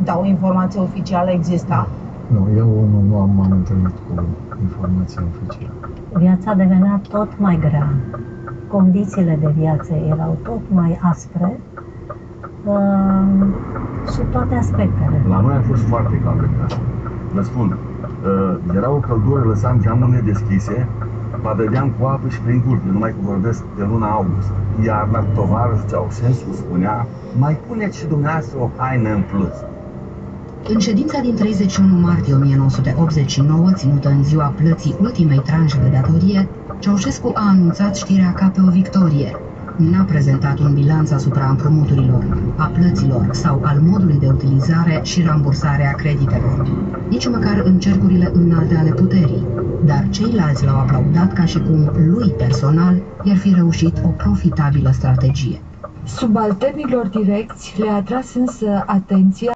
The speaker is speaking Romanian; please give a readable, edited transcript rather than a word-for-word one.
Dar o informație oficială exista? Nu, eu nu m-am întâlnit cu informații oficiale. Viața devenea tot mai grea. Condițiile de viață erau tot mai aspre sub toate aspectele. La noi a fost foarte cald în casă. Vă spun, era o căldură, lăsam geamurile deschise, mă dădeam cu apă și prin curte, numai că vorbesc de luna august. Iarna, tovarășul Ceaușescu spunea, mai puneți și dumneavoastră o haină în plus. În ședința din 31 martie 1989, ținută în ziua plății ultimei tranșe de datorie, Ceaușescu a anunțat știrea ca pe o victorie. N-a prezentat un bilanț asupra împrumuturilor, a plăților sau al modului de utilizare și rambursare a creditelor, nici măcar în cercurile înalte ale puterii, dar ceilalți l-au aplaudat ca și cum lui personal i-ar fi reușit o profitabilă strategie. Subalternilor direcți le-a atras însă atenția